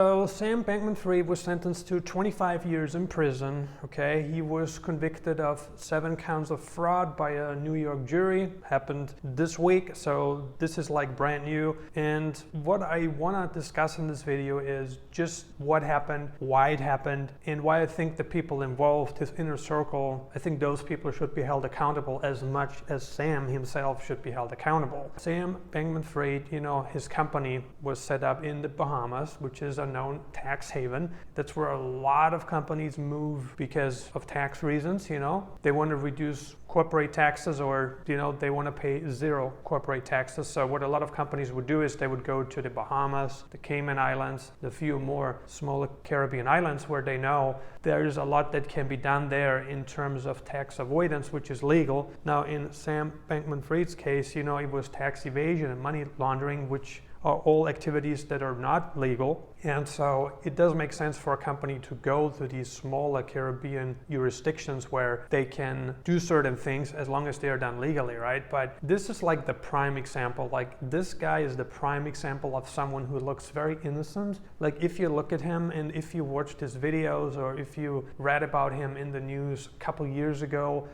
So Sam Bankman Fried was sentenced to 25 years in prison. Okay, he was convicted of 7 counts of fraud by a New York jury. Happened this week, so this is like brand new. And what I want to discuss in this video is just what happened, why it happened, and why I think the people involved, his inner circle, I think those people should be held accountable as much as Sam himself should be held accountable. Sam Bankman Fried, his company was set up in the Bahamas, which is a known tax haven. That's where a lot of companies move because of tax reasons. They want to reduce corporate taxes, or they want to pay 0 corporate taxes. So what a lot of companies would do is they would go to the Bahamas, the Cayman Islands, the few more smaller Caribbean islands where they know there's a lot that can be done there in terms of tax avoidance, which is legal. Now in Sam Bankman Fried's case, it was tax evasion and money laundering, which are all activities that are not legal. And so it does make sense for a company to go to these smaller Caribbean jurisdictions where they can do certain things as long as they are done legally, right? But this is like the prime example. Like, this guy is the prime example of someone who looks very innocent. Like, if you look at him and if you watched his videos or if you read about him in the news a couple years ago,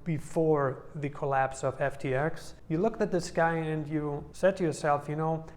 before the collapse of FTX, you looked at this guy and you said to yourself,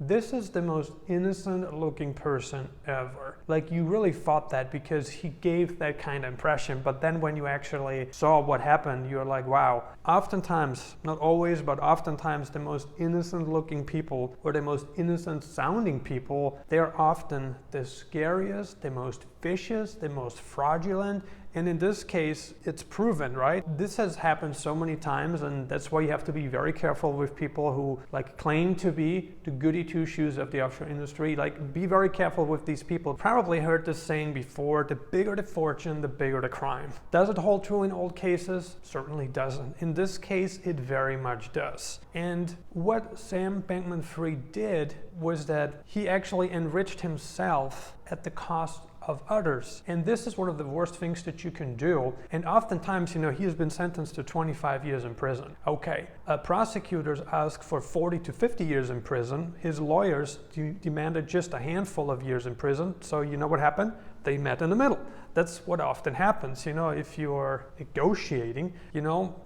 this is the most innocent looking person ever. Like, you really thought that because he gave that kind of impression. But then when you actually saw what happened, you're like, wow. Oftentimes, not always, but oftentimes the most innocent looking people or the most innocent sounding people, they're often the scariest, the most vicious, the most fraudulent. And in this case, it's proven, right? This has happened so many times, and that's why you have to be very careful with people who claim to be the goody two-shoes of the offshore industry. Be very careful with these people. Probably heard this saying before: the bigger the fortune, the bigger the crime. Does it hold true in all cases? Certainly doesn't. In this case, it very much does. And what Sam Bankman Fried did was that he actually enriched himself at the cost of others. And this is one of the worst things that you can do. And oftentimes, he has been sentenced to 25 years in prison. Okay, prosecutors asked for 40 to 50 years in prison. His lawyers demanded just a handful of years in prison. So you know what happened? They met in the middle. That's what often happens, if you're negotiating,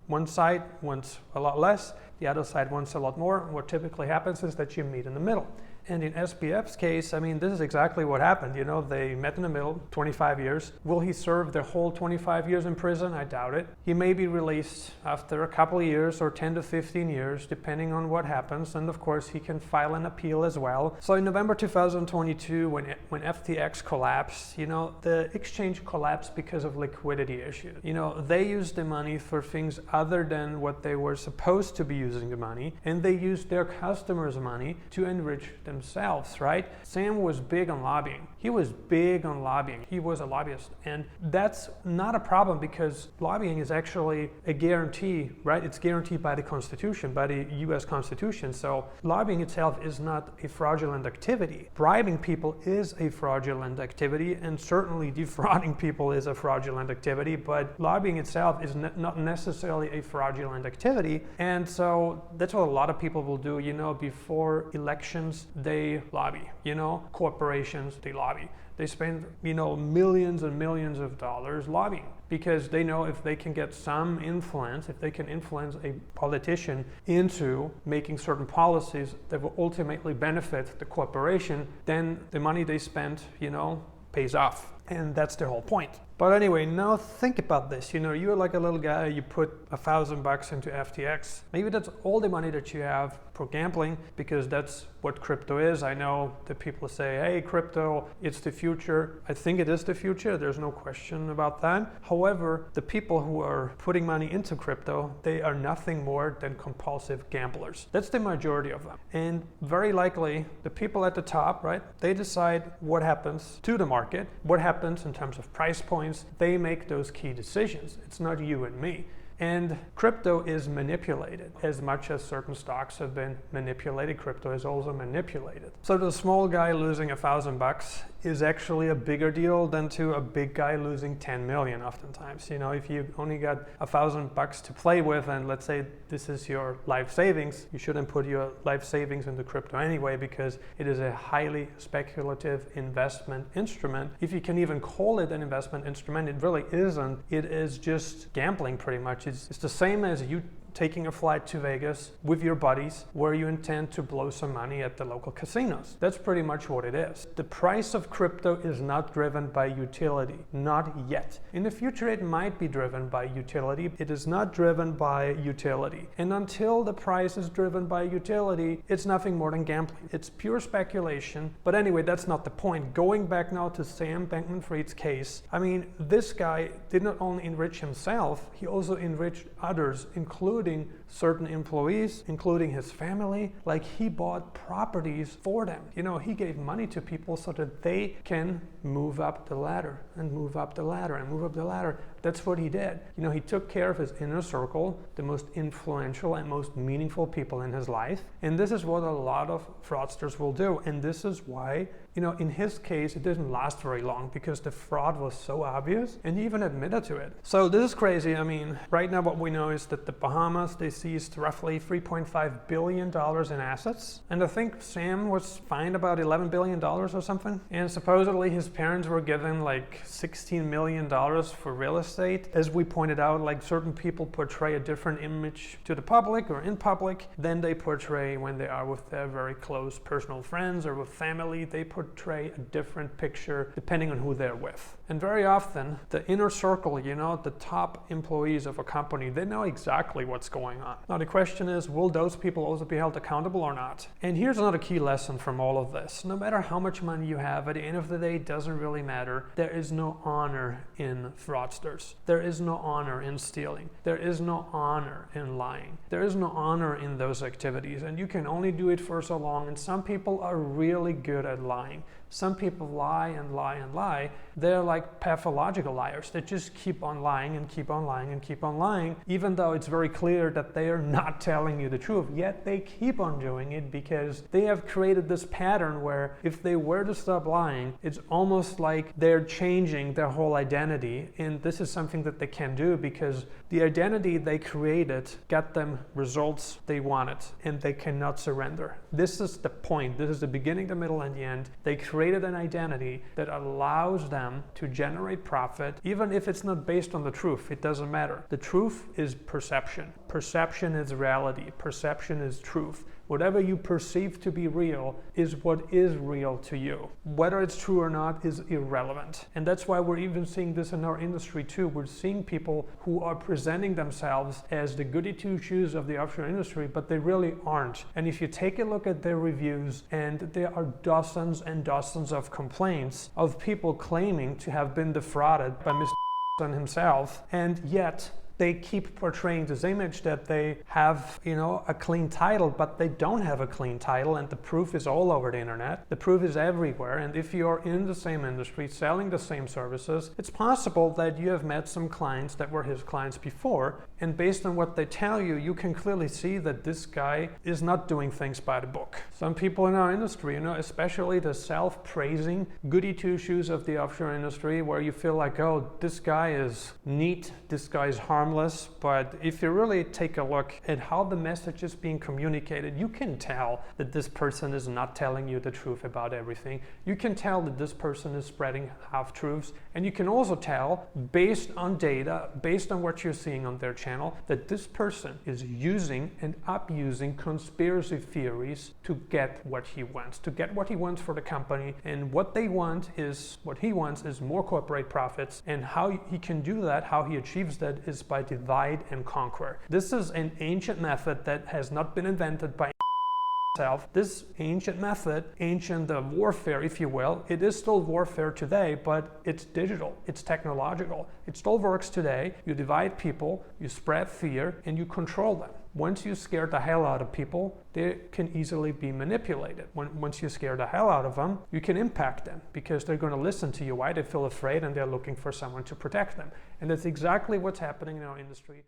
one side wants a lot less, the other side wants a lot more. What typically happens is that you meet in the middle. And in SBF's case, this is exactly what happened. They met in the middle, 25 years. Will he serve the whole 25 years in prison? I doubt it. He may be released after a couple of years or 10 to 15 years, depending on what happens. And of course, he can file an appeal as well. So in November 2022, when FTX collapsed, the exchange collapsed because of liquidity issues. They used the money for things other than what they were supposed to be using the money. And they used their customers' money to enrich themselves, right? Sam was big on lobbying. He was big on lobbying. He was a lobbyist. And that's not a problem because lobbying is actually a guarantee, right? It's guaranteed by the Constitution, by the US Constitution. So lobbying itself is not a fraudulent activity. Bribing people is a fraudulent activity, and certainly defrauding people is a fraudulent activity, but lobbying itself is not necessarily a fraudulent activity. And so that's what a lot of people will do, before elections, they lobby, corporations, they lobby. They spend, millions and millions of dollars lobbying because they know if they can get some influence, if they can influence a politician into making certain policies that will ultimately benefit the corporation, then the money they spent, pays off. And that's the whole point. But anyway, now think about this. You're like a little guy, you put $1,000 into FTX. Maybe that's all the money that you have for gambling, because that's what crypto is. I know that people say, hey, crypto, it's the future. I think it is the future. There's no question about that. However, the people who are putting money into crypto, they are nothing more than compulsive gamblers. That's the majority of them. And very likely, the people at the top, right, they decide what happens to the market, what happens in terms of price points. They make those key decisions. It's not you and me. And crypto is manipulated. As much as certain stocks have been manipulated, crypto is also manipulated. So the small guy losing $1,000 is actually a bigger deal than to a big guy losing 10 million oftentimes. You know, if you only got $1,000 to play with, and let's say this is your life savings, you shouldn't put your life savings into crypto anyway, because it is a highly speculative investment instrument. If you can even call it an investment instrument, it really isn't. It is just gambling pretty much. It's the same as you taking a flight to Vegas with your buddies where you intend to blow some money at the local casinos. That's pretty much what it is. The price of crypto is not driven by utility, not yet. In the future it might be driven by utility. It is not driven by utility. And until the price is driven by utility, it's nothing more than gambling. It's pure speculation. But anyway, that's not the point. Going back now to Sam Bankman-Fried's case, I mean, this guy did not only enrich himself, he also enriched others, including certain employees, including his family. Like, he bought properties for them. You know, he gave money to people so that they can move up the ladder and move up the ladder and move up the ladder. That's what he did. You know, he took care of his inner circle, the most influential and most meaningful people in his life. And this is what a lot of fraudsters will do. And this is why, you know, in his case, it didn't last very long because the fraud was so obvious and he even admitted to it. So this is crazy. I mean, right now what we know is that the Bahamas, they seized roughly $3.5 billion in assets. And I think Sam was fined about $11 billion or something. And supposedly his parents were given like $16 million for real estate. As we pointed out, like, certain people portray a different image to the public or in public than they portray when they are with their very close personal friends or with family. They portray a different picture depending on who they're with. And very often the inner circle, you know, the top employees of a company, they know exactly what's going on. Now the question is, will those people also be held accountable or not? And here's another key lesson from all of this. No matter how much money you have, at the end of the day, it doesn't really matter. There is no honor in fraudsters. There is no honor in stealing. There is no honor in lying. There is no honor in those activities, and you can only do it for so long. And some people are really good at lying. Some people lie and lie and lie. They're like pathological liars. They just keep on lying and keep on lying and keep on lying, even though it's very clear that they are not telling you the truth. Yet they keep on doing it because they have created this pattern where if they were to stop lying, it's almost like they're changing their whole identity. And this is something that they can do because the identity they created got them results they wanted, and they cannot surrender. This is the point. This is the beginning, the middle, and the end. They created an identity that allows them to generate profit, even if it's not based on the truth. It doesn't matter. The truth is perception. Perception is reality. Perception is truth. Whatever you perceive to be real is what is real to you. Whether it's true or not is irrelevant. And that's why we're even seeing this in our industry too. We're seeing people who are presenting themselves as the goody two-shoes of the offshore industry, but they really aren't. And if you take a look at their reviews, and there are dozens and dozens of complaints of people claiming to have been defrauded by Mr. himself, and yet they keep portraying this image that they have, you know, a clean title, but they don't have a clean title, and the proof is all over the internet. The proof is everywhere, and if you're in the same industry, selling the same services, it's possible that you have met some clients that were his clients before, and based on what they tell you, you can clearly see that this guy is not doing things by the book. Some people in our industry, you know, especially the self-praising goody two-shoes of the offshore industry, where you feel like, oh, this guy is neat, this guy is harmless, but if you really take a look at how the message is being communicated, you can tell that this person is not telling you the truth about everything. You can tell that this person is spreading half-truths, and you can also tell, based on data, based on what you're seeing on their channel, that this person is using and abusing conspiracy theories to get what he wants, for the company. And what he wants is more corporate profits, and how he can do that, how he achieves that, is by divide and conquer. This is an ancient method that has not been invented by himself. This ancient method, ancient warfare, if you will, it is still warfare today, but it's digital, it's technological. It still works today. You divide people, you spread fear, and you control them. Once you scare the hell out of people, they can easily be manipulated. Once you scare the hell out of them, you can impact them because they're going to listen to you. Why? They feel afraid and they're looking for someone to protect them. And that's exactly what's happening in our industry.